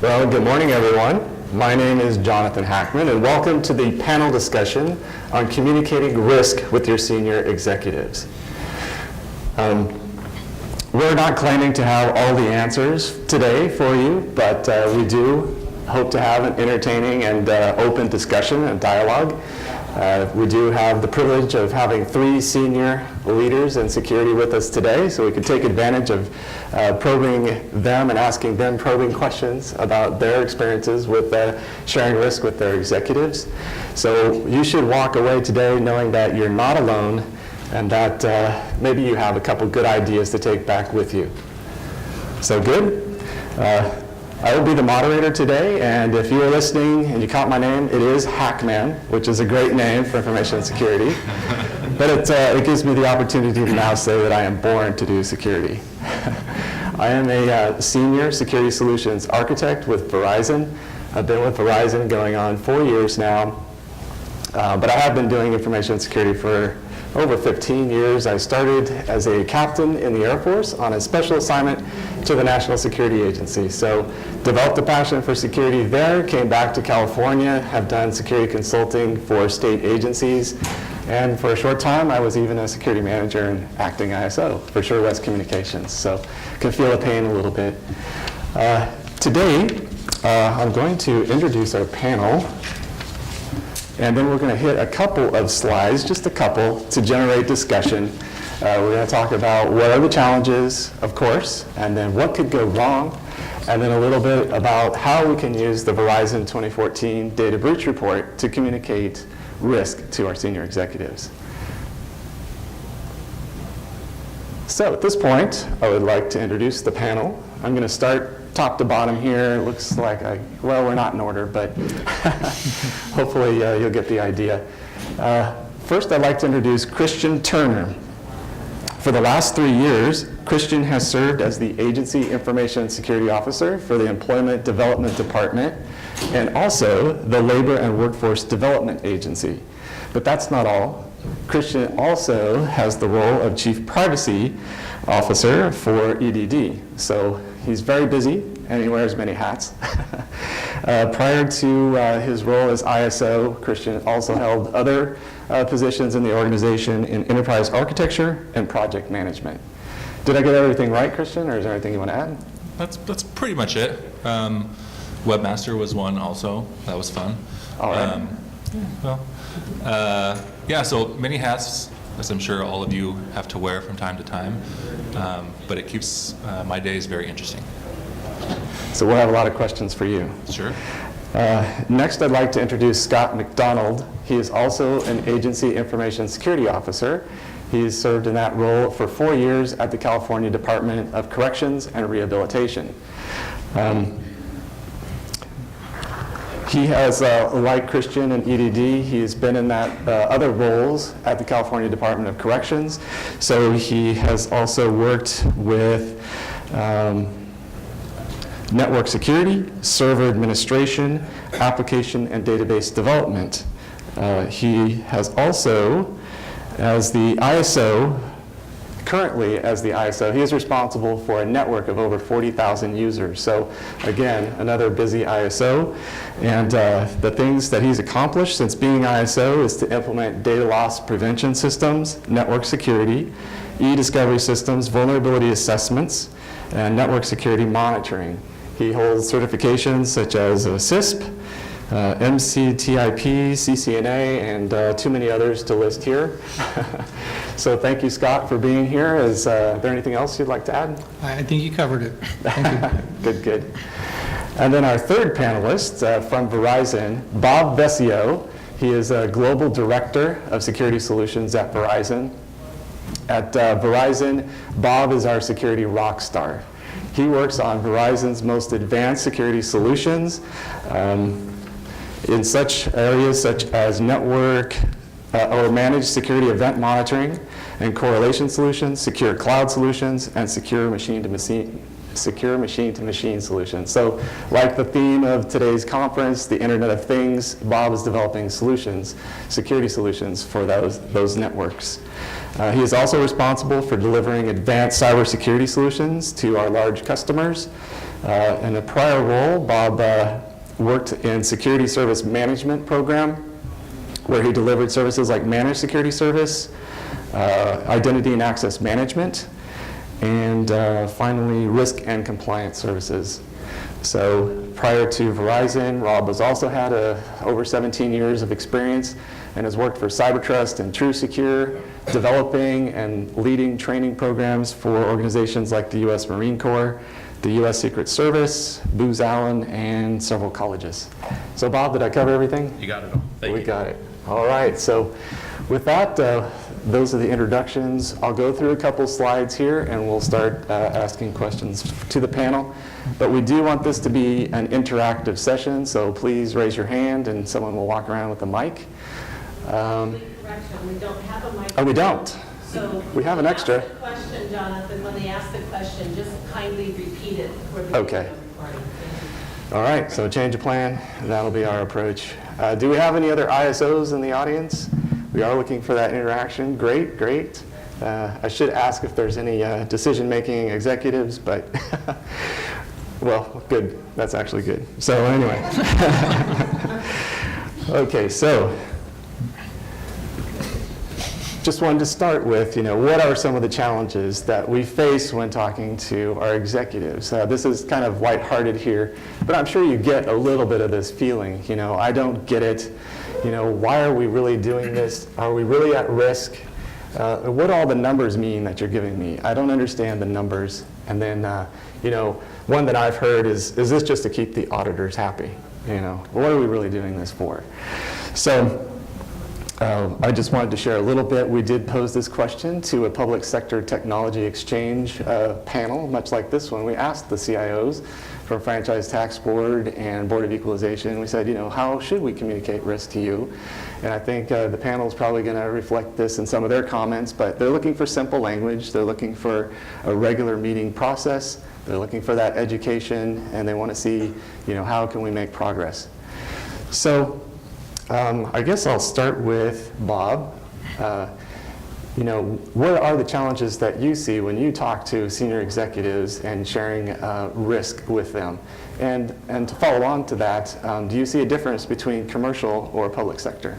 Well, good morning, everyone. My name is Jonathan Hackman, and welcome to the panel discussion on communicating risk with your senior executives. We're not claiming to have all the answers today for you, but we do hope to have an entertaining and open discussion and dialogue. We do have the privilege of having 3 senior leaders in security with us today, so we can take advantage of probing them and asking them probing questions about their experiences with sharing risk with their executives. So you should walk away today knowing that you're not alone and that maybe you have a couple good ideas to take back with you. So good? I will be the moderator today, and if you are listening and you caught my name, it is Hackman, which is a great name for information security. But it gives me the opportunity to now say that I am born to do security. I am a senior security solutions architect with Verizon. I've been with Verizon going on 4 years now, but I have been doing information security for over 15 years. I started as a captain in the Air Force on a special assignment to the National Security Agency. So developed a passion for security there, came back to California, have done security consulting for state agencies, and for a short time I was even a security manager and acting ISO for Sure West Communications. So can feel the pain a little bit. Today I'm going to introduce our panel, and then we're going to hit a couple of slides, just a couple, to generate discussion. We're going to talk about what are the challenges, of course, and then what could go wrong, and then a little bit about how we can use the Verizon 2014 Data Breach Report to communicate risk to our senior executives. So at this point, I would like to introduce the panel. I'm going to start top to bottom here. It looks like well, we're not in order, but hopefully you'll get the idea. First, I'd like to introduce Christian Turner. For the last 3 years, Christian has served as the Agency Information Security Officer for the Employment Development Department and also the Labor and Workforce Development Agency. But that's not all. Christian also has the role of Chief Privacy Officer for EDD. So he's very busy and he wears many hats. Prior to his role as ISO, Christian also held other positions in the organization in enterprise architecture and project management. Did I get everything right, Christian, or is there anything you want to add? That's pretty much it. Webmaster was one also. That was fun. All right. Yeah, so many hats, as I'm sure all of you have to wear from time to time, but it keeps my days very interesting. So we'll have a lot of questions for you. Sure. Next, I'd like to introduce Scott MacDonald. He is also an Agency Information Security Officer. He's served in that role for 4 years at the California Department of Corrections and Rehabilitation. He has, like Christian and EDD, he's been in that other roles at the California Department of Corrections. So he has also worked with network security, server administration, application and database development. He has also, as the ISO, currently as the ISO, he is responsible for a network of over 40,000 users. So again, another busy ISO. And the things that he's accomplished since being ISO is to implement data loss prevention systems, network security, e-discovery systems, vulnerability assessments, and network security monitoring. He holds certifications such as CISP, MCTIP, CCNA, and too many others to list here. So thank you, Scott, for being here. Is there anything else you'd like to add? I think you covered it. Thank you. Good, good. And then our third panelist from Verizon, Bob Vescio. He is a Global Director of Security Solutions at Verizon. At Verizon, Bob is our security rock star. He works on Verizon's most advanced security solutions in such areas such as network or managed security event monitoring and correlation solutions, secure cloud solutions, and secure machine-to-machine secure machine-to-machine solutions. So like the theme of today's conference, the Internet of Things, Bob is developing solutions, security solutions for those networks. He is also responsible for delivering advanced cybersecurity solutions to our large customers. In a prior role, Bob worked in security service management program, where he delivered services like managed security service, identity and access management, and finally, risk and compliance services. So prior to Verizon, Rob has also had over 17 years of experience and has worked for CyberTrust and TrueSecure, developing and leading training programs for organizations like the U.S. Marine Corps, the U.S. Secret Service, Booz Allen, and several colleges. So Bob, did I cover everything? You got it all. Thank you. We got it. All right, so with that, those are the introductions. I'll go through a couple slides here and we'll start asking questions to the panel. But we do want this to be an interactive session, so please raise your hand and someone will walk around with a mic. Correction, we don't have a microphone. Oh, we don't? So We have an extra. Ask the question, Jonathan, when they ask the question, just kindly repeat it for the Okay. recording. Thank you. All right, so change of plan, that'll be our approach. Do we have any other ISOs in the audience? We are looking for that interaction. Great, great. I should ask if there's any decision-making executives, but, well, good. That's actually good. So anyway. Okay, so just wanted to start with, what are some of the challenges that we face when talking to our executives? This is kind of lighthearted here, but I'm sure you get a little bit of this feeling, I don't get it. Why are we really doing this? Are we really at risk? What do all the numbers mean that you're giving me? I don't understand the numbers. And then, one that I've heard is this just to keep the auditors happy? What are we really doing this for? So, I just wanted to share a little bit. We did pose this question to a public sector technology exchange panel, much like this one. We asked the CIOs from Franchise Tax Board and Board of Equalization. We said, how should we communicate risk to you? And I think the panel is probably going to reflect this in some of their comments, but they're looking for simple language. They're looking for a regular meeting process. They're looking for that education, and they want to see, how can we make progress? So, I guess I'll start with Bob. What are the challenges that you see when you talk to senior executives and sharing risk with them? And to follow on to that, do you see a difference between commercial or public sector?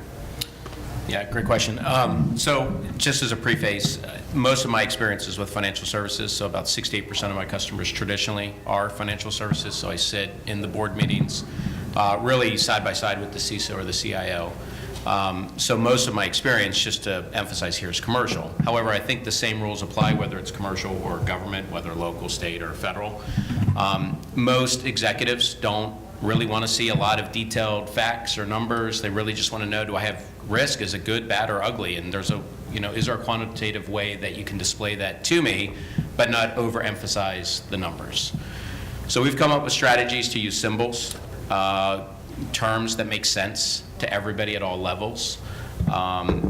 Yeah, great question. So just as a preface, most of my experience is with financial services, so about 68% of my customers traditionally are financial services, so I sit in the board meetings really side by side with the CISO or the CIO. So most of my experience, just to emphasize here, is commercial. However, I think the same rules apply whether it's commercial or government, whether local, state, or federal. Most executives don't really want to see a lot of detailed facts or numbers. They really just want to know, do I have risk? Is it good, bad, or ugly? And there's a, is there a quantitative way that you can display that to me, but not overemphasize the numbers? So we've come up with strategies to use symbols, terms that make sense to everybody at all levels.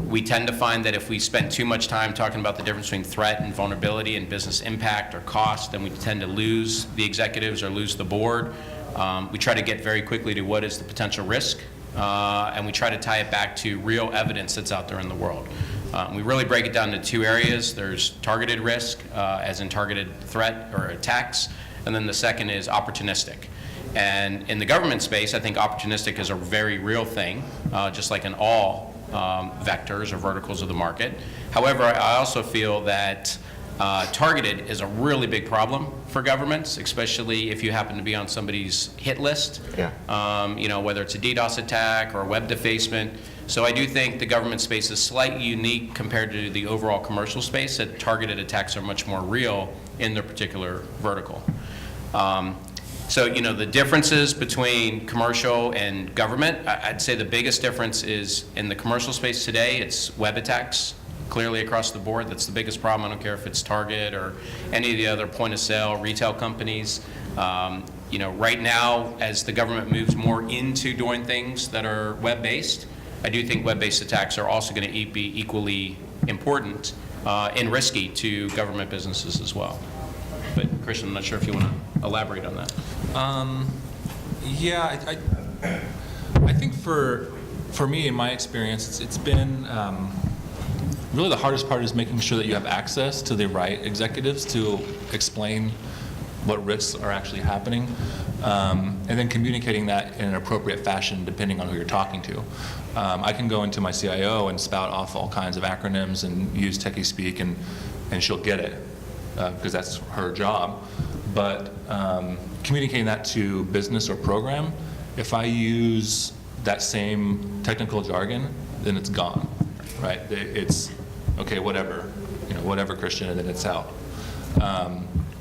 We tend to find that if we spend too much time talking about the difference between threat and vulnerability and business impact or cost, then we tend to lose the executives or lose the board. We try to get very quickly to what is the potential risk, and we try to tie it back to real evidence that's out there in the world. We really break it down to two areas. There's targeted risk, as in targeted threat or attacks, and then the second is opportunistic. And in the government space, I think opportunistic is a very real thing, just like in all vectors or verticals of the market. However, I also feel that targeted is a really big problem for governments, especially if you happen to be on somebody's hit list. Yeah. Whether it's a DDoS attack or web defacement. So I do think the government space is slightly unique compared to the overall commercial space, that targeted attacks are much more real in their particular vertical. So, the differences between commercial and government, I'd say the biggest difference is in the commercial space today, it's web attacks, clearly across the board. That's the biggest problem. I don't care if it's Target or any of the other point-of-sale retail companies. Right now, as the government moves more into doing things that are web-based, I do think web-based attacks are also going to be equally important and risky to government businesses as well. but Christian, I'm not sure if you want to elaborate on that. Yeah, I think for me, in my experience, it's been really the hardest part is making sure that you have access to the right executives to explain what risks are actually happening, and then communicating that in an appropriate fashion depending on who you're talking to. I can go into my CIO and spout off all kinds of acronyms and use techie speak, and she'll get it because that's her job. But communicating that to business or program, if I use that same technical jargon, then it's gone, right? It's, okay, whatever, whatever, Christian, and then it's out.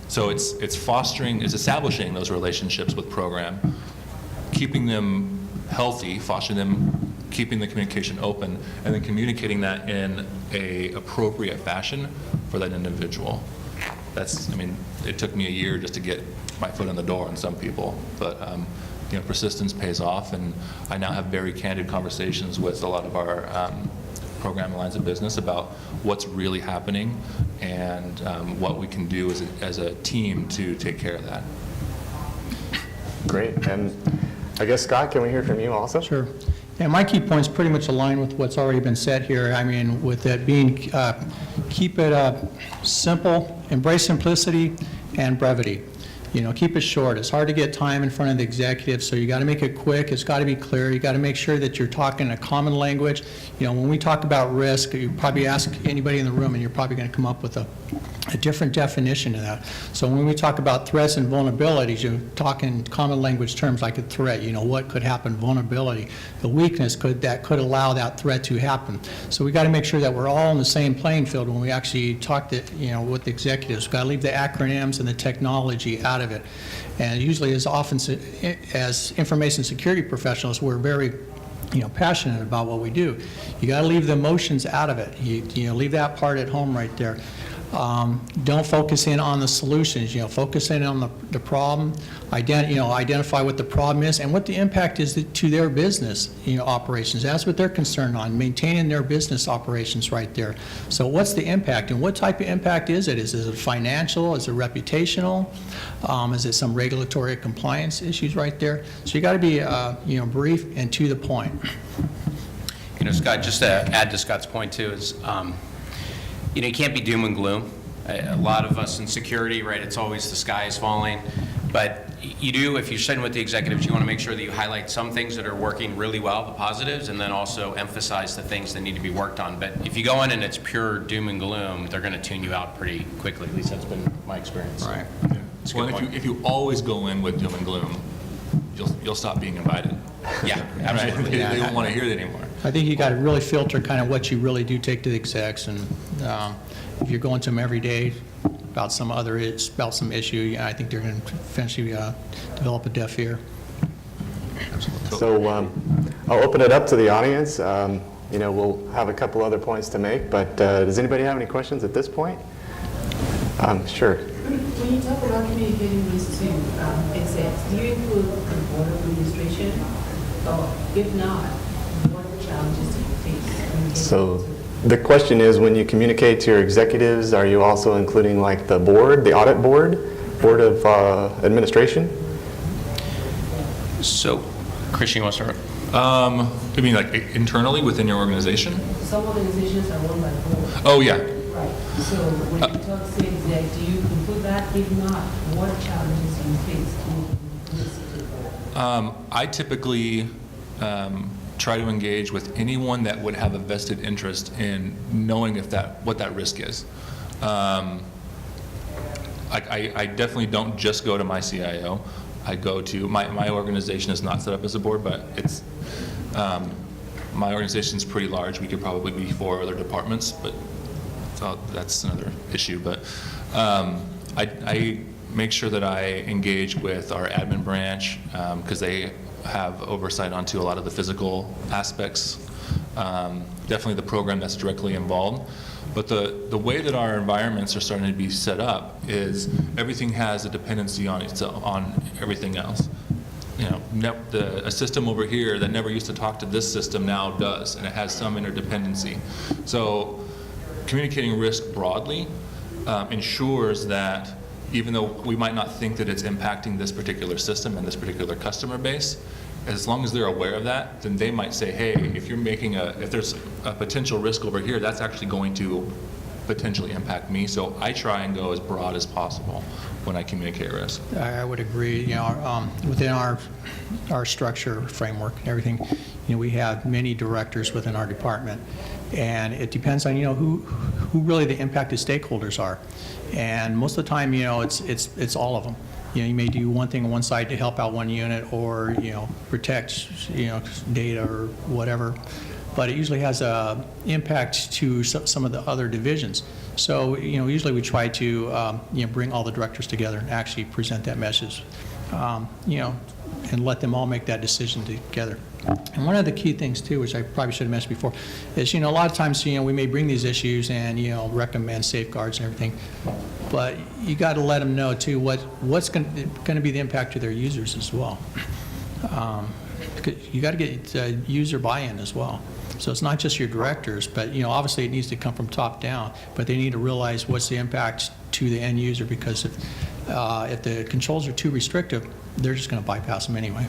So it's establishing those relationships with program, keeping them healthy, fostering them, keeping the communication open, and then communicating that in a appropriate fashion for that individual. It took me a year just to get my foot in the door on some people, but persistence pays off, and I now have very candid conversations with a lot of our program lines of business about what's really happening and what we can do as a team to take care of that. Great. And I guess, Scott, can we hear from you also? Sure. Yeah, my key points pretty much align with what's already been said here. With that being, keep it simple, embrace simplicity and brevity. Keep it short. It's hard to get time in front of the executive, so you got to make it quick. It's got to be clear. You got to make sure that you're talking a common language. When we talk about risk, you probably ask anybody in the room, and you're probably going to come up with a different definition of that. So when we talk about threats and vulnerabilities, you're talking common language terms like a threat. What could happen? Vulnerability. The weakness that could allow that threat to happen. So we got to make sure that we're all on the same playing field when we actually talk to, with the executives. We've got to leave the acronyms and the technology out of it. And usually, as often as information security professionals, we're very passionate about what we do. You got to leave the emotions out of it. You leave that part at home right there. Don't focus in on the solutions. Focus in on the problem. Identify what the problem is and what the impact is to their business, operations. That's what they're concerned on, maintaining their business operations right there. So what's the impact, and what type of impact is it? Is it financial? Is it reputational? Is it some regulatory compliance issues right there? So you got to be, brief and to the point. Scott, just to add to Scott's point too is, you can't be doom and gloom. A lot of us in security, right, it's always the sky is falling. But you do, if you're sitting with the executives, you want to make sure that you highlight some things that are working really well, the positives, and then also emphasize the things that need to be worked on. But if you go in and it's pure doom and gloom, they're going to tune you out pretty quickly. At least that's been my experience. Right. Yeah. Well, if you always go in with doom and gloom, you'll stop being invited. Yeah, absolutely. Right? They don't want to hear it anymore. I think you got to really filter kind of what you really do take to the execs, and if you're going to them every day about some issue, I think they're going to eventually develop a deaf ear. So I'll open it up to the audience. We'll have a couple other points to make, but does anybody have any questions at this point? Sure. When you talk about communicating this to execs, do you include the board of administration? Or if not, what challenges do you face? So the question is, when you communicate to your executives, are you also including like the board, the audit board of administration? So, Christian, you want to start? You mean like internally within your organization? Some organizations are run by the board. Oh, yeah. Right. So when you talk to exec, do you include that? If not, what challenges do you face in this situation? I typically try to engage with anyone that would have a vested interest in knowing what that risk is. I definitely don't just go to my CIO. I go to my organization is not set up as a board, but it's my organization is pretty large. We could probably be 4 other departments, but that's another issue. But I make sure that I engage with our admin branch because they have oversight onto a lot of the physical aspects. Definitely the program that's directly involved. But the way that our environments are starting to be set up is everything has a dependency on everything else. A system over here that never used to talk to this system now does, and it has some interdependency. So communicating risk broadly ensures that even though we might not think that it's impacting this particular system and this particular customer base, as long as they're aware of that, then they might say, hey, if there's a potential risk over here, that's actually going to potentially impact me. So I try and go as broad as possible when I communicate risk. I would agree. Within our structure, framework, everything, we have many directors within our department, and it depends on who really the impacted stakeholders are, and most of the time, it's all of them. You may do one thing on one side to help out one unit, or protect data or whatever, but it usually has a impact to some of the other divisions. So usually we try to bring all the directors together and actually present that message, and let them all make that decision together. And one of the key things too, which I probably should have mentioned before, is a lot of times we may bring these issues and recommend safeguards and everything, but you got to let them know too what's going to be the impact to their users as well. You got to get user buy-in as well. So it's not just your directors, but obviously it needs to come from top down, but they need to realize what's the impact to the end user, because if the controls are too restrictive, they're just going to bypass them anyway.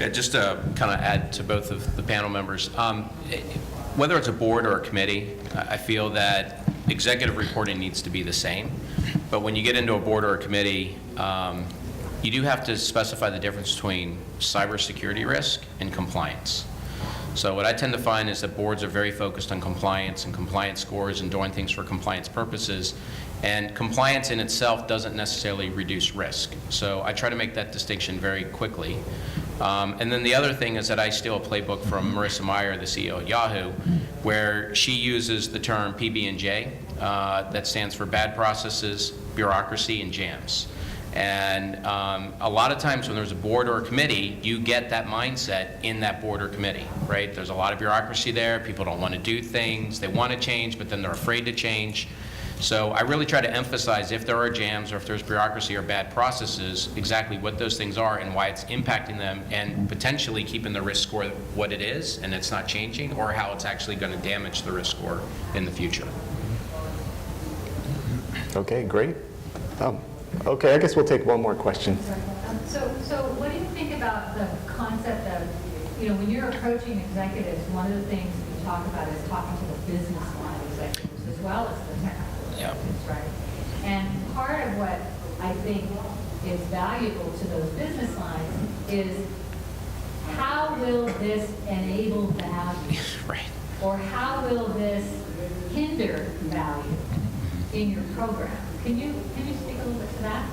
Yeah, just to kind of add to both of the panel members, whether it's a board or a committee, I feel that executive reporting needs to be the same. But when you get into a board or a committee, you do have to specify the difference between cybersecurity risk and compliance. So what I tend to find is that boards are very focused on compliance and compliance scores and doing things for compliance purposes, and compliance in itself doesn't necessarily reduce risk. So I try to make that distinction very quickly. And then the other thing is that I steal a playbook from Marissa Mayer, the CEO at Yahoo, where she uses the term PB&J, that stands for bad processes, bureaucracy, and jams. And a lot of times when there's a board or a committee, you get that mindset in that board or committee, right? There's a lot of bureaucracy there. People don't want to do things. They want to change, but then they're afraid to change. So I really try to emphasize, if there are jams or if there's bureaucracy or bad processes, exactly what those things are and why it's impacting them, and potentially keeping the risk score what it is and it's not changing, or how it's actually going to damage the risk score in the future. Okay, great. Okay, I guess we'll take one more question. So what do you think about the concept of, when you're approaching executives, one of the things we talk about is talking to the business line executives as well as the technical executives, right? And part of what I think is valuable to those business lines is, how will this enable value? Right. Or how will this hinder value in your program? Can you speak a little bit to that?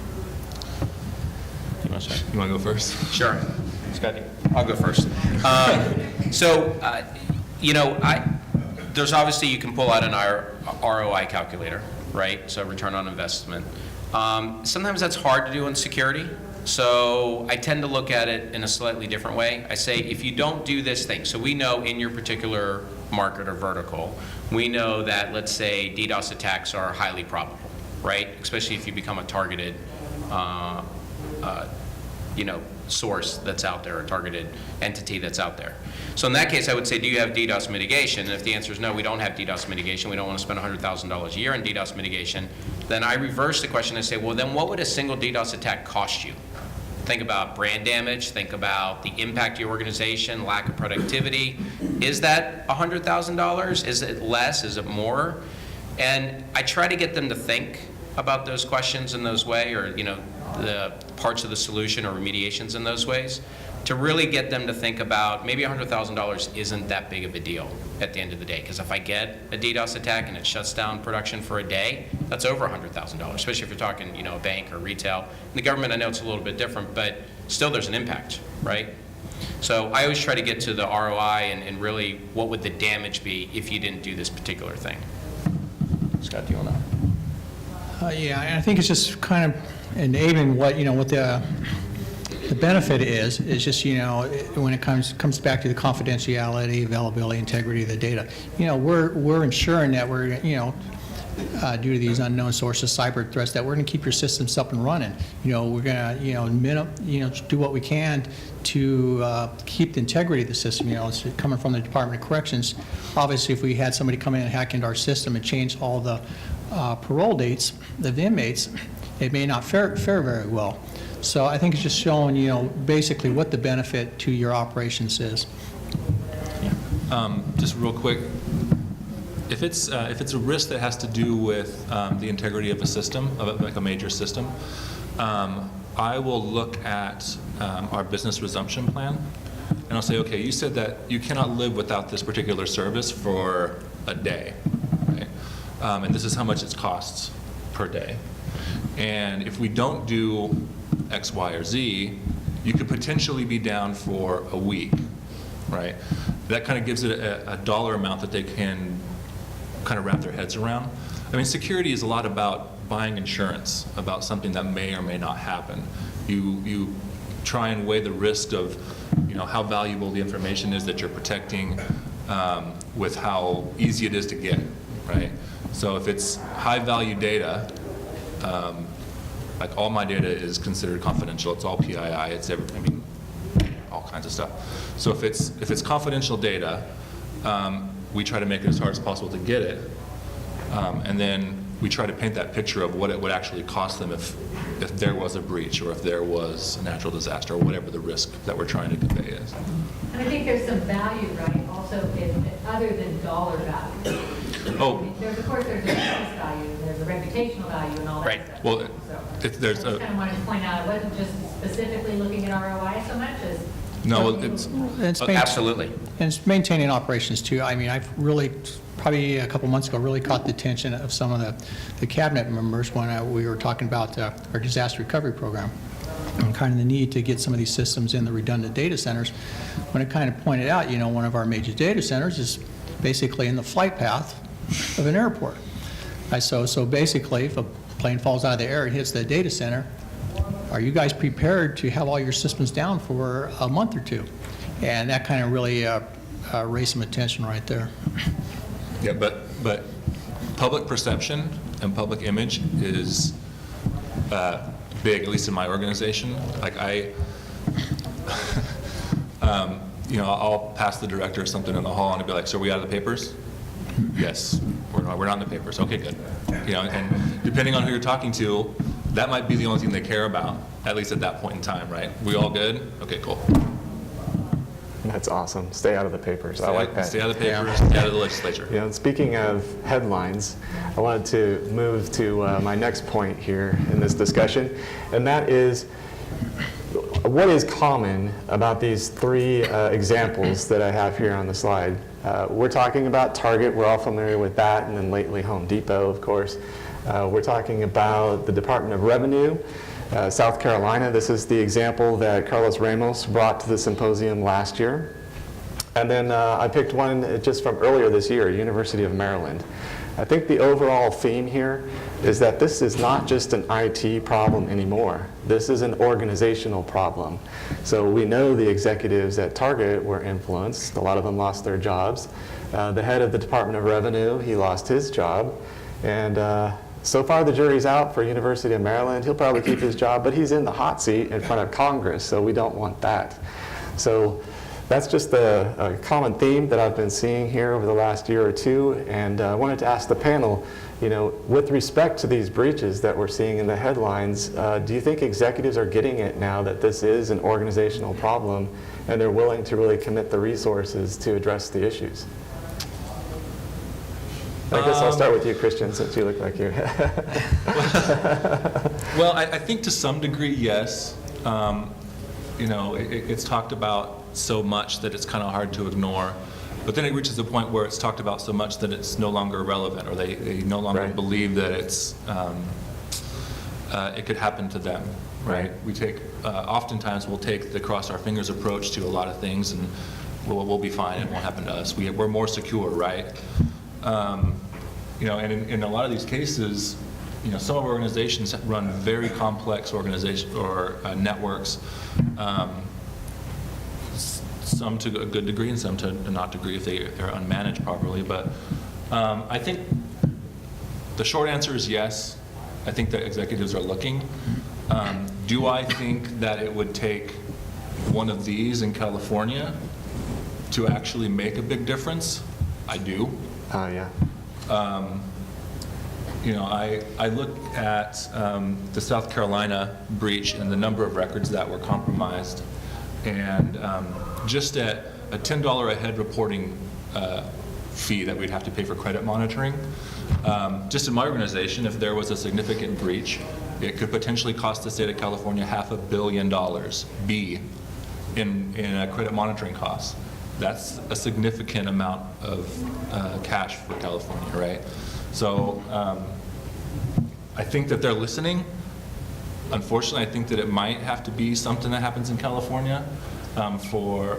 You want to go first? Sure. Scotty, I'll go first. There's obviously, you can pull out an ROI calculator, right? So return on investment. Sometimes that's hard to do in security. So I tend to look at it in a slightly different way. I say, if you don't do this thing, so we know in your particular market or vertical, we know that, let's say, DDoS attacks are highly probable, right? Especially if you become a targeted, source that's out there, a targeted entity that's out there. So in that case, I would say, do you have DDoS mitigation? And if the answer is no, we don't have DDoS mitigation, we don't want to spend $100,000 a year in DDoS mitigation, then I reverse the question and say, well, then what would a single DDoS attack cost you? Think about brand damage, think about the impact to your organization, lack of productivity. Is that $100,000? Is it less? Is it more? And I try to get them to think about those questions in those ways, or the parts of the solution or remediations in those ways, to really get them to think about, maybe $100,000 isn't that big of a deal at the end of the day. Because if I get a DDoS attack and it shuts down production for a day, that's over $100,000, especially if you're talking, a bank or retail. In the government, I know it's a little bit different, but still there's an impact, right? So I always try to get to the ROI and really, what would the damage be if you didn't do this particular thing? Scott, do you want to? Yeah, and I think it's just kind of enabling what the benefit is just, when it comes back to the confidentiality, availability, integrity of the data, we're ensuring that we're, due to these unknown sources, cyber threats, that we're going to keep your systems up and running. We're going to, do what we can to keep the integrity of the system. It's coming from the Department of Corrections. Obviously, if we had somebody come in and hack into our system and change all the parole dates of the inmates, it may not fare very well. So I think it's just showing, basically what the benefit to your operations is. Just real quick, if it's a risk that has to do with the integrity of a system, like a major system, I will look at our business resumption plan, and I'll say, okay, you said that you cannot live without this particular service for a day, okay? And this is how much it costs per day. And if we don't do X, Y, or Z, you could potentially be down for a week, right? That kind of gives it a dollar amount that they can kind of wrap their heads around. I mean, security is a lot about buying insurance about something that may or may not happen. You try and weigh the risk of, how valuable the information is that you're protecting with how easy it is to get, right? So if it's high value data, like all my data is considered confidential. It's all PII. It's all kinds of stuff. So if it's confidential data, we try to make it as hard as possible to get it, and then we try to paint that picture of what it would actually cost them if there was a breach or if there was a natural disaster or whatever the risk that we're trying to convey is. And I think there's some value, right, also other than dollar value. Oh. Of course, there's a business value, there's a reputational value and all that Right. stuff. Well, So there's I just kind of wanted to point out, it wasn't just specifically looking at ROI so much as. no, it's Absolutely. And it's maintaining operations too. I mean, I've really, probably a couple months ago, really caught the attention of some of the cabinet members when we were talking about our disaster recovery program and kind of the need to get some of these systems in the redundant data centers. When it kind of pointed out, one of our major data centers is basically in the flight path of an airport. So basically, if a plane falls out of the air and hits that data center, are you guys prepared to have all your systems down for a month or two? And that kind of really raised some attention right there. Yeah, but public perception and public image is big, at least in my organization. Like I'll pass the director something in the hall and I'll be like, so are we out of the papers? Yes, we're not in the papers. Okay, good. And depending on who you're talking to, that might be the only thing they care about, at least at that point in time, right? We all good? Okay, cool. That's awesome. Stay out of the papers. I like that. Stay out of the papers, stay out of the legislature. And speaking of headlines, I wanted to move to my next point here in this discussion, and that is what is common about these three examples that I have here on the slide. We're talking about Target. We're all familiar with that, and then lately Home Depot, of course. We're talking about the Department of Revenue, South Carolina. This is the example that Carlos Ramos brought to the symposium last year. And then I picked one just from earlier this year, University of Maryland. I think the overall theme here is that this is not just an IT problem anymore. This is an organizational problem. So we know the executives at Target were influenced. A lot of them lost their jobs. The head of the Department of Revenue, he lost his job. And so far the jury's out for University of Maryland. He'll probably keep his job, but he's in the hot seat in front of Congress, so we don't want that. So that's just a common theme that I've been seeing here over the last year or two, and I wanted to ask the panel, with respect to these breaches that we're seeing in the headlines, do you think executives are getting it now that this is an organizational problem and they're willing to really commit the resources to address the issues? I guess I'll start with you, Christian, since you look like you. Well, I think to some degree, yes. It's talked about so much that it's kind of hard to ignore. But then it reaches a point where it's talked about so much that it's no longer relevant, or they no longer Right. believe that it could happen to them. Right? We take oftentimes we'll take the cross our fingers approach to a lot of things, and we'll be fine. It won't happen to us. We're more secure, right? And in a lot of these cases, some of our organizations run very complex organizations or networks. Some to a good degree and some to not degree if they're unmanaged properly. But I think the short answer is yes. I think that executives are looking. Do I think that it would take one of these in California to actually make a big difference? I do. Yeah. I look at the South Carolina breach and the number of records that were compromised, and just at a $10 a head reporting fee that we'd have to pay for credit monitoring. Just in my organization, if there was a significant breach, it could potentially cost the state of California $500 million in credit monitoring costs. That's a significant amount of cash for California, right? So I think that they're listening. Unfortunately, I think that it might have to be something that happens in California for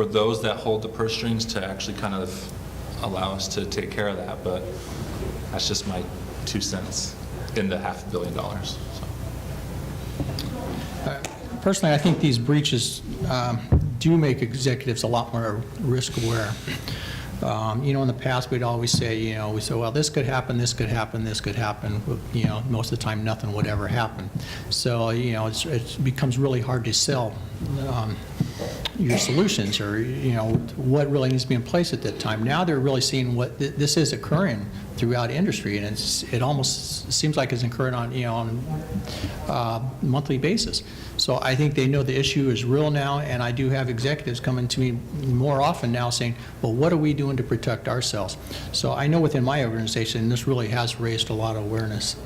those that hold the purse strings to actually kind of allow us to take care of that. But that's just my 2 cents in the $500 million. So. Personally, I think these breaches do make executives a lot more risk aware. In the past, we'd always say, we say, well, this could happen, this could happen, this could happen. Most of the time, nothing would ever happen. So, it becomes really hard to sell your solutions or, what really needs to be in place at that time. Now they're really seeing what this is occurring throughout industry, and it almost seems like it's occurring on, on a monthly basis. So I think they know the issue is real now, and I do have executives coming to me more often now saying, well, what are we doing to protect ourselves? So I know within my organization, this really has raised a lot of awareness.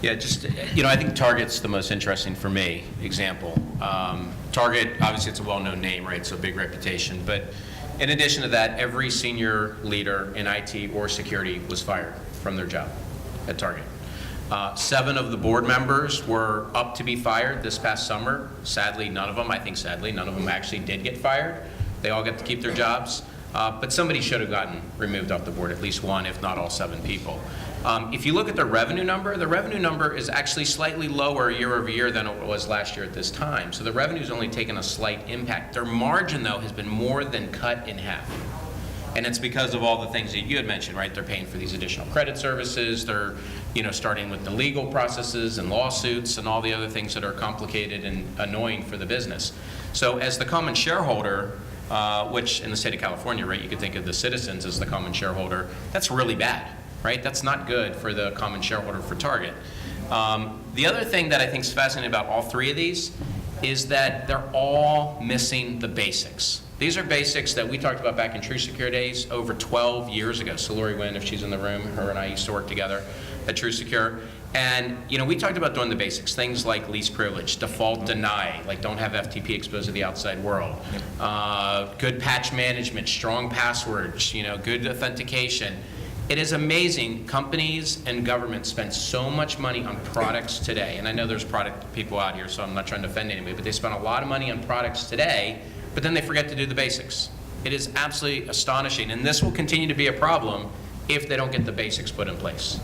Yeah, just, I think Target's the most interesting for me example. Target, obviously it's a well-known name, right? So big reputation. But in addition to that, every senior leader in IT or security was fired from their job at Target. 7 of the board members were up to be fired this past summer. Sadly, none of them actually did get fired. They all got to keep their jobs. But somebody should have gotten removed off the board, at least one, if not all 7 people. If you look at the revenue number is actually slightly lower year over year than it was last year at this time. So the revenue's only taken a slight impact. Their margin, though, has been more than cut in half. And it's because of all the things that you had mentioned, right? They're paying for these additional credit services. They're, starting with the legal processes and lawsuits and all the other things that are complicated and annoying for the business. So as the common shareholder, which in the state of California, right, you could think of the citizens as the common shareholder, that's really bad, right? That's not good for the common shareholder for Target. The other thing that I think is fascinating about all 3 of these is that they're all missing the basics. These are basics that we talked about back in True Secure days over 12 years ago. So Lori Wynn, if she's in the room, her and I used to work together at True Secure. And, we talked about doing the basics, things like least privilege, default deny, like don't have FTP exposed to the outside world, good patch management, strong passwords, good authentication. It is amazing. Companies and governments spend so much money on products today. And I know there's product people out here, so I'm not trying to offend anybody, but they spend a lot of money on products today, but then they forget to do the basics. It is absolutely astonishing. And this will continue to be a problem if they don't get the basics put in place.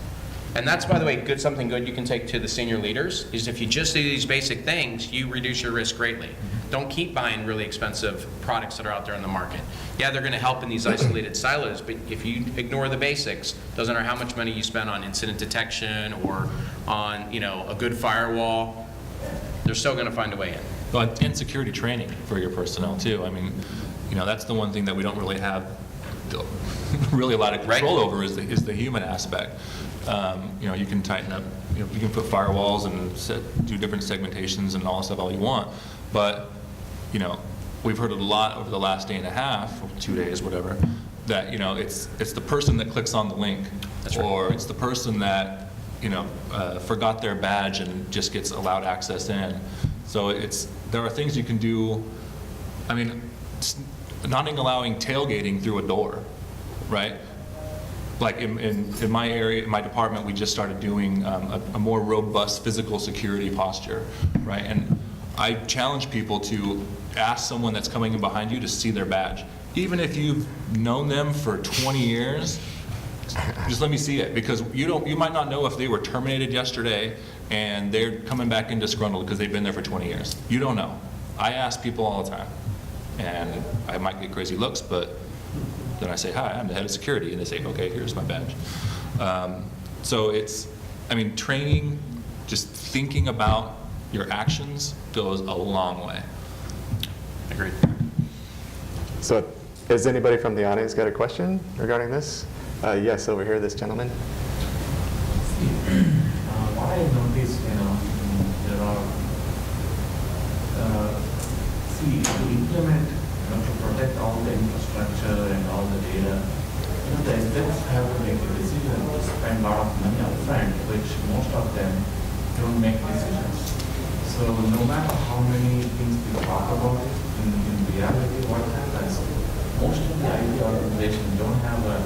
And that's, by the way, something good you can take to the senior leaders, is if you just do these basic things, you reduce your risk greatly. Don't keep buying really expensive products that are out there in the market. Yeah, they're going to help in these isolated silos, but if you ignore the basics, doesn't matter how much money you spend on incident detection or on, a good firewall, they're still going to find a way in. Well, and security training for your personnel too. I mean, that's the one thing that we don't really have really a lot of control over is the human aspect. You can tighten up, you can put firewalls and do different segmentations and all that stuff all you want, but we've heard a lot over the last day and a half, or 2 days, whatever, that it's the person that clicks on the link, or it's the person that forgot their badge and just gets allowed access in. So there are things you can do. I mean, not allowing tailgating through a door, right? Like in my area, in my department, we just started doing a more robust physical security posture, right? And I challenge people to ask someone that's coming in behind you to see their badge. Even if you've known them for 20 years, just let me see it, because you might not know if they were terminated yesterday and they're coming back in disgruntled because they've been there for 20 years. You don't know. I ask people all the time, and I might get crazy looks, but then I say, hi, I'm the head of security, and they say, okay, here's my badge. So training, just thinking about your actions goes a long way. Agreed. So has anybody from the audience got a question regarding this? Yes, over here, this gentleman. What I noticed, there are, to implement, to protect all the infrastructure and all the data, the execs have to make a decision to spend a lot of money upfront, which most of them don't make decisions. So no matter how many things we talk about it, in reality, what happens? Most of the IT organizations don't have a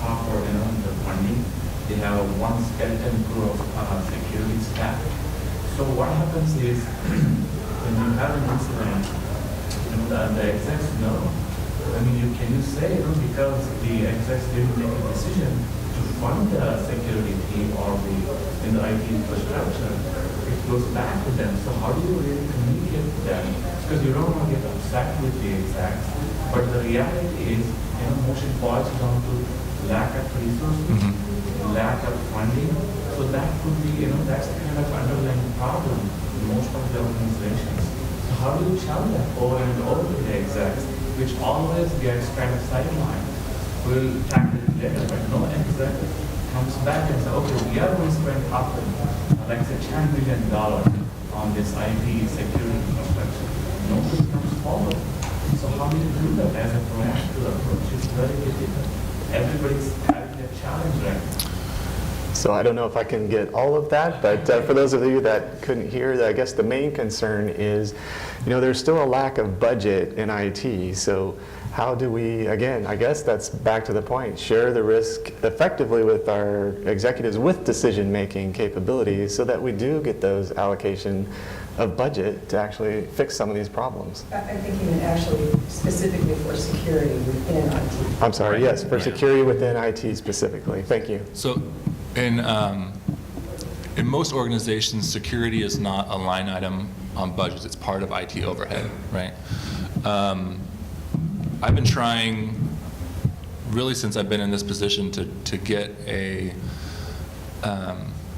proper, the funding. They have one skeleton crew of security staff. So what happens is, when you have an incident, the execs know. Can you say, because the execs didn't make a decision to fund the security team or the IT infrastructure, it goes back to them. So how do you really communicate with them? Because you don't want to get upset with the execs, but the reality is, most it boils down to lack of resources, lack of funding. So that could be, that's the kind of underlying problem in most of the organizations. So how do you tell that over and over to the execs, which always gets kind of sidelined? We'll tackle it later, but no exec comes back and says, okay, we are going to spend like say $10 million on this IT security infrastructure. Nobody comes forward. So how do you do that as a proactive approach? It's very difficult. Everybody's having a challenge right now. So I don't know if I can get all of that, but for those of you that couldn't hear, I guess the main concern is, there's still a lack of budget in IT. So how do we, again, I guess that's back to the point, share the risk effectively with our executives with decision-making capabilities so that we do get those allocation of budget to actually fix some of these problems. I think even actually specifically for security within IT. I'm sorry, yes, for security within IT specifically. Thank you. So in most organizations, security is not a line item on budgets. It's part of IT overhead, right? I've been trying, really since I've been in this position, to get a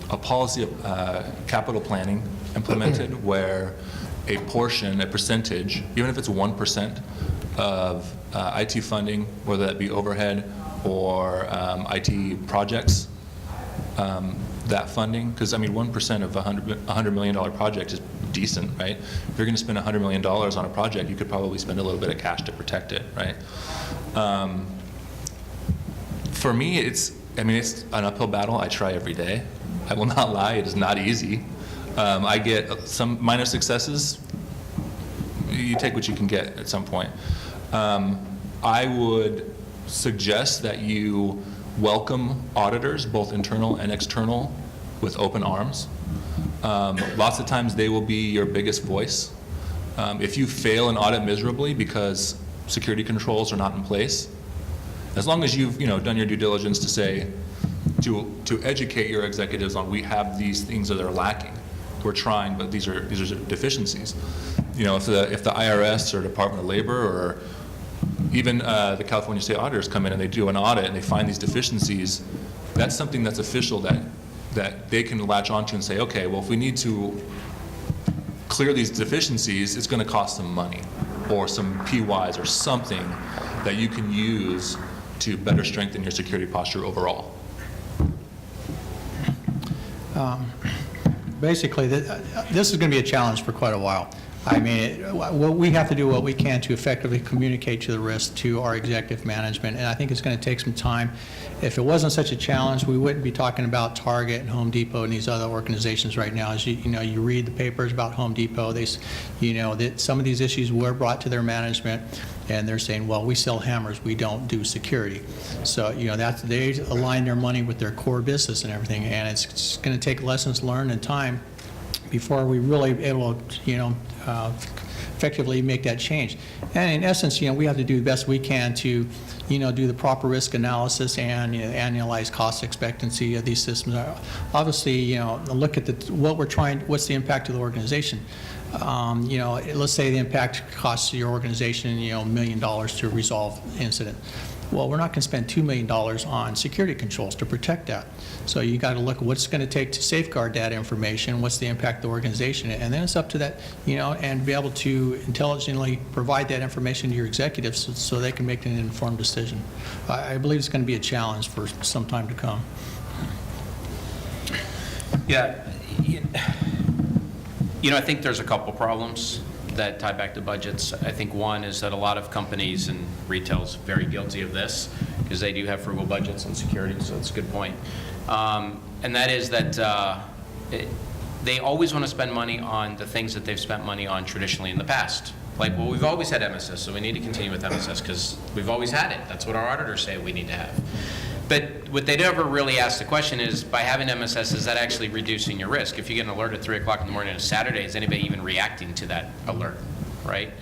policy of capital planning implemented where a portion, a percentage, even if it's 1% of IT funding, whether that be overhead or IT projects, that funding, because 1% of a $100 million project is decent, right? If you're going to spend $100 million on a project, you could probably spend a little bit of cash to protect it, right? For me, it's an uphill battle. I try every day. I will not lie, it is not easy. I get some minor successes. You take what you can get at some point. I would suggest that you welcome auditors, both internal and external, with open arms. Lots of times they will be your biggest voice. If you fail an audit miserably because security controls are not in place, as long as you've done your due diligence to say, to educate your executives on, we have these things that are lacking. We're trying, but these are deficiencies. If the IRS or Department of Labor or even the California State Auditors come in and they do an audit and they find these deficiencies, that's something that's official that they can latch onto and say, okay, well, if we need to clear these deficiencies, it's going to cost some money or some PYs or something that you can use to better strengthen your security posture overall. Basically, this is going to be a challenge for quite a while. We have to do what we can to effectively communicate to the risk to our executive management, and I think it's going to take some time. If it wasn't such a challenge, we wouldn't be talking about Target and Home Depot and these other organizations right now. As you read the papers about Home Depot, that some of these issues were brought to their management, and they're saying, well, we sell hammers, we don't do security. So they align their money with their core business and everything, and it's going to take lessons learned and time before we really able to, effectively make that change. And in essence, we have to do the best we can to, do the proper risk analysis and analyze cost expectancy of these systems. Obviously, look at what's the impact to the organization. Let's say the impact costs your organization, $1 million to resolve incident. Well, we're not going to spend $2 million on security controls to protect that. So you got to look at what's going to take to safeguard that information, what's the impact of the organization, and then it's up to that, and be able to intelligently provide that information to your executives so they can make an informed decision. I believe it's going to be a challenge for some time to come. Yeah, I think there's a couple problems that tie back to budgets. I think one is that a lot of companies, and retail's very guilty of this, because they do have frugal budgets on security, so that's a good point. And that is that they always want to spend money on the things that they've spent money on traditionally in the past. Like, well, we've always had MSS, so we need to continue with MSS because we've always had it. That's what our auditors say we need to have. But what they never really ask the question is, by having MSS, is that actually reducing your risk? If you get an alert at 3 o'clock in the morning on a Saturday, is anybody even reacting to that alert, right?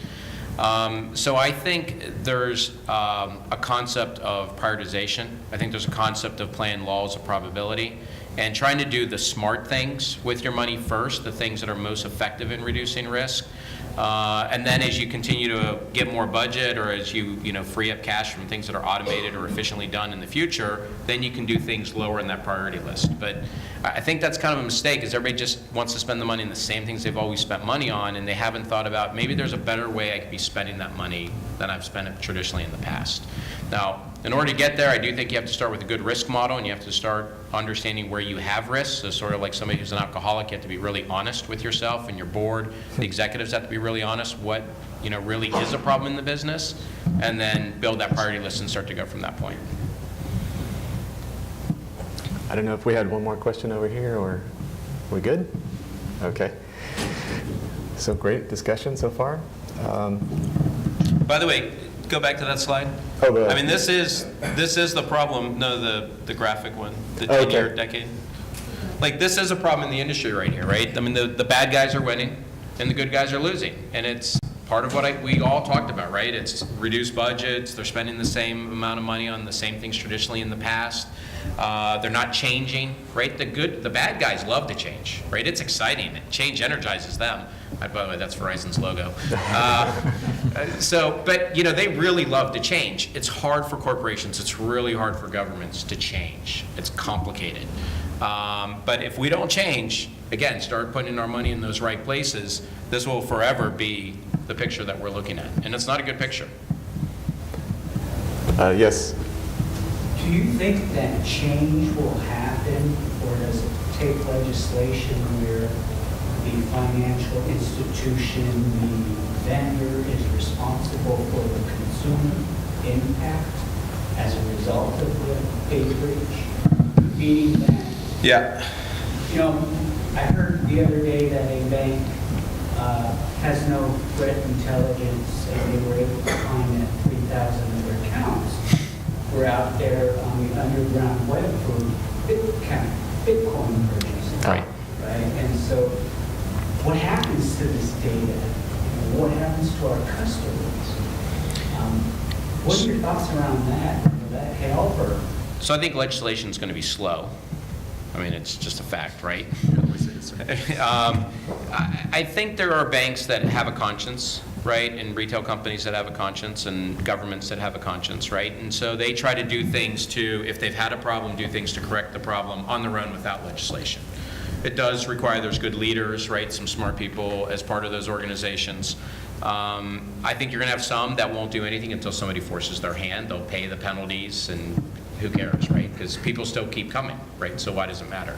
So I think there's a concept of prioritization. I think there's a concept of playing laws of probability and trying to do the smart things with your money first, the things that are most effective in reducing risk. And then as you continue to get more budget, or as you free up cash from things that are automated or efficiently done in the future, then you can do things lower in that priority list. But I think that's kind of a mistake, is everybody just wants to spend the money on the same things they've always spent money on, and they haven't thought about maybe there's a better way I could be spending that money than I've spent it traditionally in the past. Now, in order to get there, I do think you have to start with a good risk model, and you have to start understanding where you have risks. So sort of like somebody who's an alcoholic, you have to be really honest with yourself and your board. The executives have to be really honest what really is a problem in the business, and then build that priority list and start to go from that point. I don't know if we had one more question over here, or we good? Okay. So great discussion so far. By the way, go back to that slide. Oh, go ahead. I mean, this is the problem. No, the graphic one, the Okay. 10-year decade. Like, this is a problem in the industry right here, right? I mean, the bad guys are winning and the good guys are losing, and it's part of what we all talked about, right? It's reduced budgets. They're spending the same amount of money on the same things traditionally in the past. They're not changing, right? The bad guys love to change, right? It's exciting. Change energizes them. By the way, that's Verizon's logo. But they really love to change. It's hard for corporations. It's really hard for governments to change. It's complicated. But if we don't change, again, start putting our money in those right places, this will forever be the picture that we're looking at. And it's not a good picture. Yes. Do you think that change will happen, or does it take legislation where the financial institution, the vendor, is responsible for the consumer impact as a result of the data breach? Meaning that, Yeah. I heard the other day that a bank has no threat intelligence, and they were able to find that 3,000 of their accounts were out there on the underground web for Bitcoin purchases. Right. Right? And so what happens to this data? What happens to our customers? What are your thoughts around that? Will that help, or? So I think legislation is going to be slow. I mean, it's just a fact, right? I think there are banks that have a conscience, right, and retail companies that have a conscience, and governments that have a conscience, right? And so they try to do things to, if they've had a problem, do things to correct the problem on their own without legislation. It does require there's good leaders, right, some smart people as part of those organizations. I think you're going to have some that won't do anything until somebody forces their hand. They'll pay the penalties, and who cares, right? Because people still keep coming, right? So why does it matter?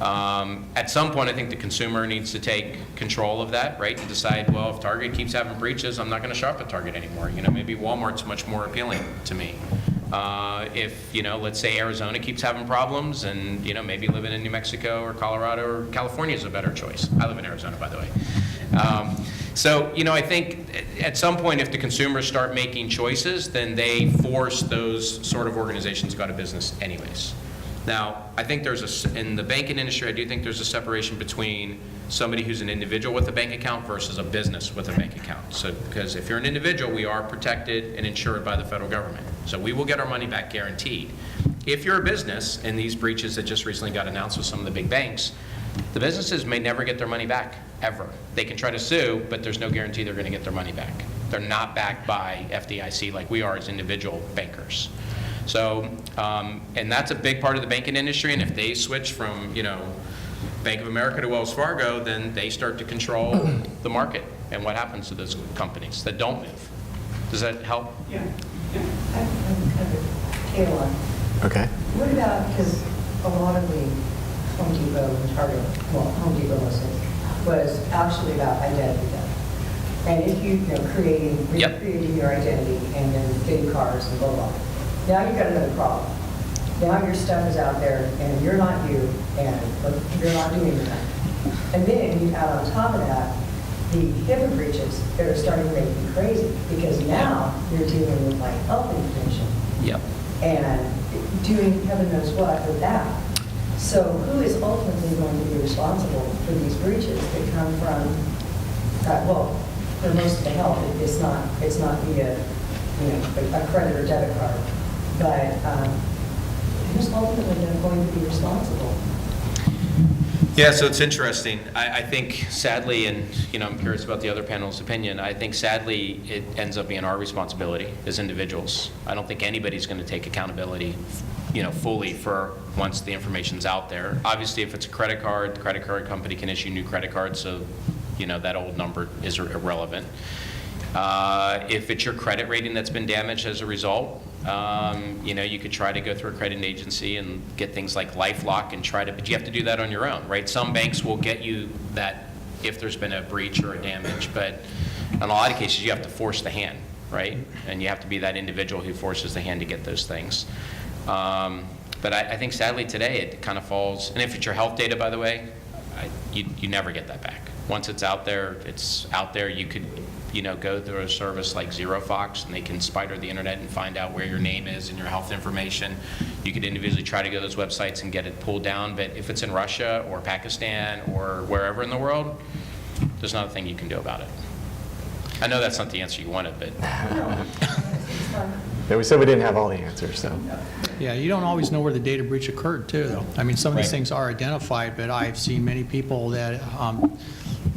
At some point, I think the consumer needs to take control of that, right, and decide, well, if Target keeps having breaches, I'm not going to shop at Target anymore. Maybe Walmart's much more appealing to me. If, let's say Arizona keeps having problems, and, maybe living in New Mexico or Colorado or California is a better choice. I live in Arizona, by the way. So, I think at some point, if the consumers start making choices, then they force those sort of organizations to go out of business anyways. Now, I think in the banking industry, I do think there's a separation between somebody who's an individual with a bank account versus a business with a bank account. So, because if you're an individual, we are protected and insured by the federal government. So we will get our money back guaranteed. If you're a business, and these breaches that just recently got announced with some of the big banks, the businesses may never get their money back, ever. They can try to sue, but there's no guarantee they're going to get their money back. They're not backed by FDIC like we are as individual bankers. So, and that's a big part of the banking industry, and if they switch from, Bank of America to Wells Fargo, then they start to control the market. And what happens to those companies that don't move? Does that help? Yeah. I'm kind of Kayla. Okay. What about, because a lot of the Home Depot and Target, well, Home Depot was actually about identity theft. And if creating your identity and then getting cars and blah, blah. Now you've got another problem. Now your stuff is out there and you're not you and you're not doing anything. And then you add on top of that the HIPAA breaches that are starting to make you crazy because now you're dealing with like health information. Yep. And doing heaven knows what with that. So who is ultimately going to be responsible for these breaches that come from, well, for most of the health, it's not via, a credit or debit card, but who's ultimately going to be responsible? Yeah, so it's interesting. I think sadly, and I'm curious about the other panel's opinion, I think sadly it ends up being our responsibility as individuals. I don't think anybody's going to take accountability, fully for once the information's out there. Obviously, if it's a credit card, the credit card company can issue new credit cards, so that old number is irrelevant. If it's your credit rating that's been damaged as a result, you could try to go through a credit agency and get things like LifeLock and but you have to do that on your own, right? Some banks will get you that if there's been a breach or a damage, but in a lot of cases you have to force the hand, right? And you have to be that individual who forces the hand to get those things. But I think sadly today it kind of falls, and if it's your health data, by the way, you never get that back. Once it's out there, you could go through a service like ZeroFox, and they can spider the internet and find out where your name is and your health information. You could individually try to go to those websites and get it pulled down, but if it's in Russia or Pakistan or wherever in the world, there's not a thing you can do about it. I know that's not the answer you wanted, but... Yeah, we said we didn't have all the answers, so. Yeah, you don't always know where the data breach occurred, too, though. I mean, some of these Right. things are identified, but I've seen many people that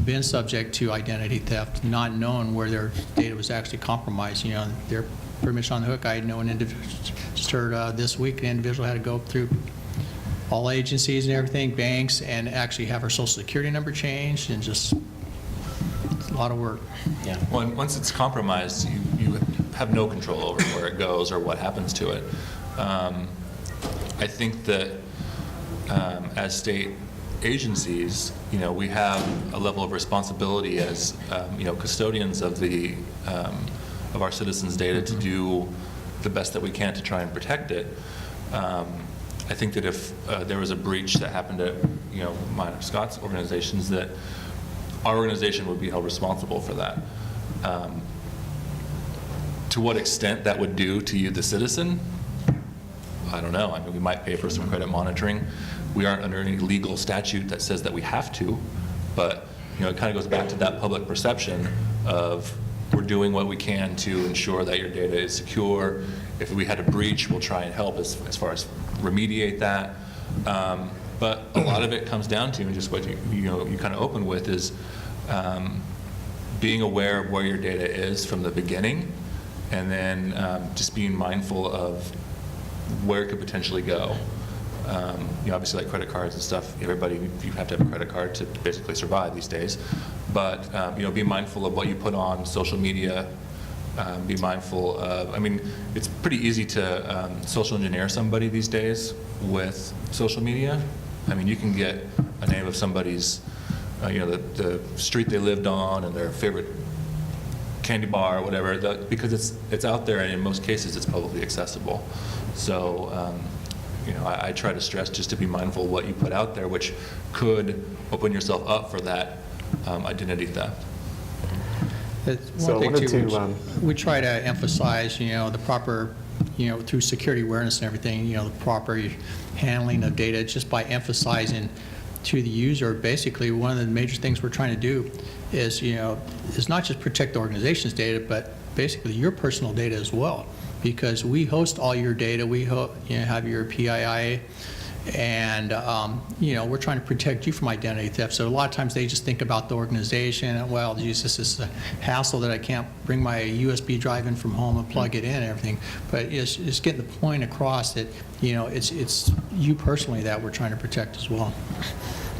been subject to identity theft, not knowing where their data was actually compromised. They're pretty much on the hook. I know an individual, just heard this week, an individual had to go through all agencies and everything, banks, and actually have her social security number changed, and just it's a lot of work. Yeah. Well, once it's compromised, you have no control over where it goes or what happens to it. I think that as state agencies, we have a level of responsibility as custodians of of our citizens' data to do the best that we can to try and protect it. I think that if there was a breach that happened at mine or Scott's organizations, that our organization would be held responsible for that. To what extent that would do to you, the citizen, I don't know. I mean, we might pay for some credit monitoring. We aren't under any legal statute that says that we have to, but it kind of goes back to that public perception of we're doing what we can to ensure that your data is secure. If we had a breach, we'll try and help as far as remediate that. But a lot of it comes down to, and just what you kind of open with, is being aware of where your data is from the beginning, and then just being mindful of where it could potentially go. Obviously, like credit cards and stuff, you have to have a credit card to basically survive these days. But be mindful of what you put on social media. Be mindful of, it's pretty easy to social engineer somebody these days with social media. You can get a name of somebody's, the street they lived on and their favorite candy bar or whatever, because it's out there, and in most cases it's publicly accessible. So, I try to stress just to be mindful of what you put out there, which could open yourself up for that identity theft. So I One wanted thing, too, to, we try to emphasize, the proper, through security awareness and everything, the proper handling of data, just by emphasizing to the user. Basically, one of the major things we're trying to do is, is not just protect the organization's data, but basically your personal data as well. Because we host all your data, we have your PII And, we're trying to protect you from identity theft. So a lot of times they just think about the organization, and, well, geez, this is a hassle that I can't bring my USB drive in from home and plug it in and everything. But it's getting the point across that, it's you personally that we're trying to protect as well.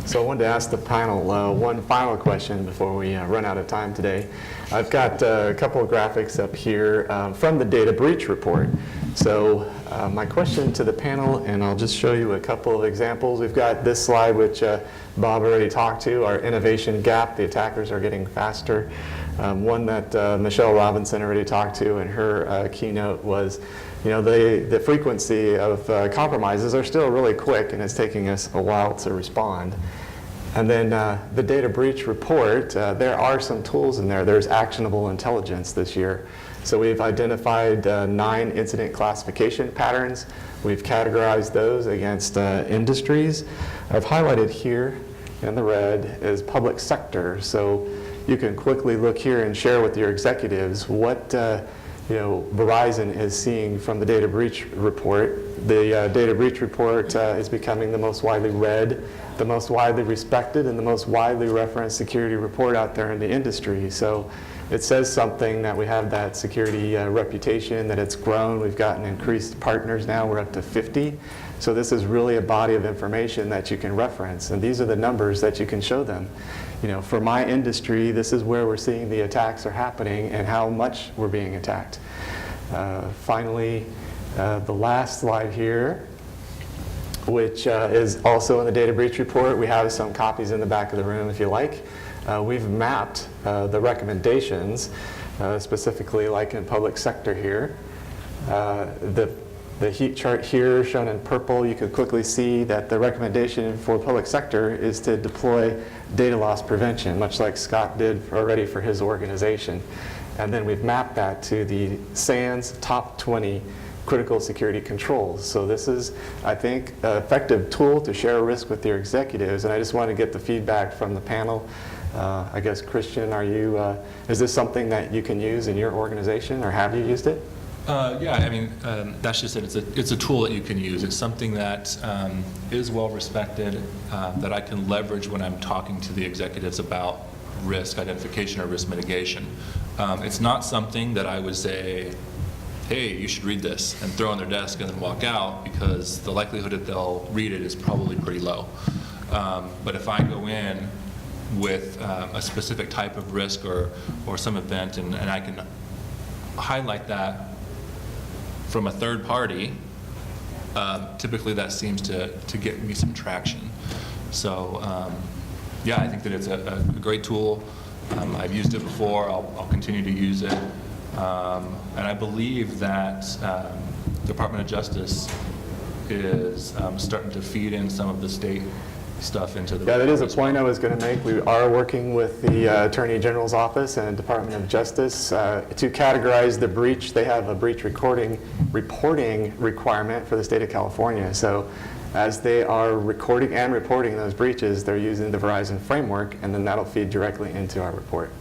So I wanted to ask the panel one final question before we run out of time today. I've got a couple of graphics up here from the Data Breach Report. So my question to the panel, and I'll just show you a couple of examples. We've got this slide, which Bob already talked to, our innovation gap. The attackers are getting faster. One that Michelle Robinson already talked to in her keynote was, the frequency of compromises are still really quick, and it's taking us a while to respond. And then the Data Breach Report, there are some tools in there. There's actionable intelligence this year. So we've identified 9 incident classification patterns. We've categorized those against industries. I've highlighted here in the red is public sector. So you can quickly look here and share with your executives what Verizon is seeing from the Data Breach Report. The Data Breach Report is becoming the most widely read, the most widely respected, and the most widely referenced security report out there in the industry. So it says something that we have that security reputation, that it's grown. We've gotten increased partners now. We're up to 50. So this is really a body of information that you can reference. And these are the numbers that you can show them. For my industry, this is where we're seeing the attacks are happening and how much we're being attacked. Finally, the last slide here, which is also in the Data Breach Report. We have some copies in the back of the room if you like. We've mapped the recommendations, specifically like in public sector here. The heat chart here shown in purple, you can quickly see that the recommendation for public sector is to deploy data loss prevention, much like Scott did already for his organization. And then we've mapped that to the SANS top 20 critical security controls. So this is, I think, an effective tool to share risk with your executives. And I just want to get the feedback from the panel. I guess, Christian, is this something that you can use in your organization, or have you used it? Yeah, that's just it. It's a tool that you can use. It's something that is well respected, that I can leverage when I'm talking to the executives about risk identification or risk mitigation. It's not something that I would say, hey, you should read this, and throw on their desk and then walk out, because the likelihood that they'll read it is probably pretty low. But if I go in with a specific type of risk or some event, and I can highlight that from a third party, typically that seems to get me some traction. So I think that it's a great tool. I've used it before. I'll continue to use it. And I believe that the Department of Justice is starting to feed in some of the state stuff into the... Yeah, that is a point I was going to make. We are working with the Attorney General's Office and Department of Justice to categorize the breach. They have a breach reporting requirement for the state of California. So as they are recording and reporting those breaches, they're using the Verizon framework, and then that'll feed directly into our report,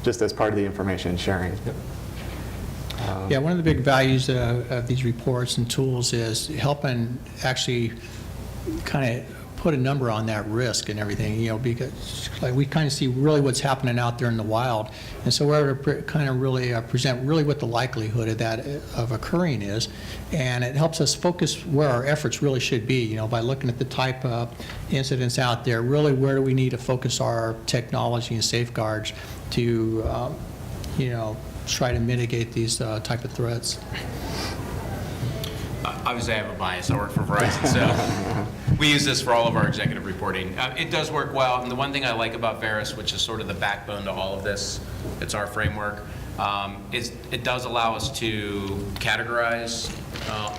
just as part of the information sharing. One of the big values of these reports and tools is helping actually kind of put a number on that risk and everything, because like we kind of see really what's happening out there in the wild, and so we're able to kind of really present really what the likelihood of that of occurring is, and it helps us focus where our efforts really should be, by looking at the type of incidents out there, really where do we need to focus our technology and safeguards to, try to mitigate these type of threats. Obviously, I have a bias. I work for Verizon, so we use this for all of our executive reporting. It does work well, and the one thing I like about Veris, which is sort of the backbone to all of this, it's our framework, is it does allow us to categorize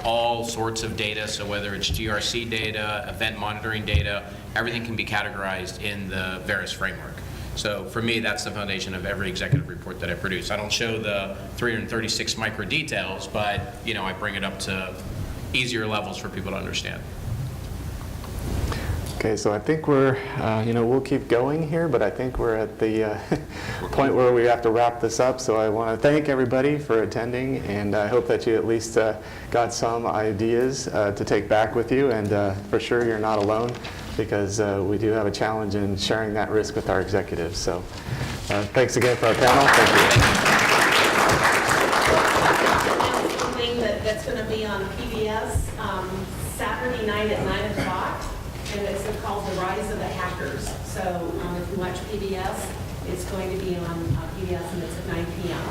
all sorts of data. So whether it's GRC data, event monitoring data, everything can be categorized in the Veris framework. So for me, that's the foundation of every executive report that I produce. I don't show the 336 micro details, but I bring it up to easier levels for people to understand. Okay, so I think we're, we'll keep going here, but I think we're at the point where we have to wrap this up. So I want to thank everybody for attending, and I hope that you at least got some ideas to take back with you. And for sure, you're not alone, because we do have a challenge in sharing that risk with our executives. So thanks again for our panel. Thank you. Something that's going to be on PBS Saturday night at 9 o'clock, and it's called The Rise of the Hackers. So if you watch PBS, it's going to be on PBS, and it's at 9 p.m.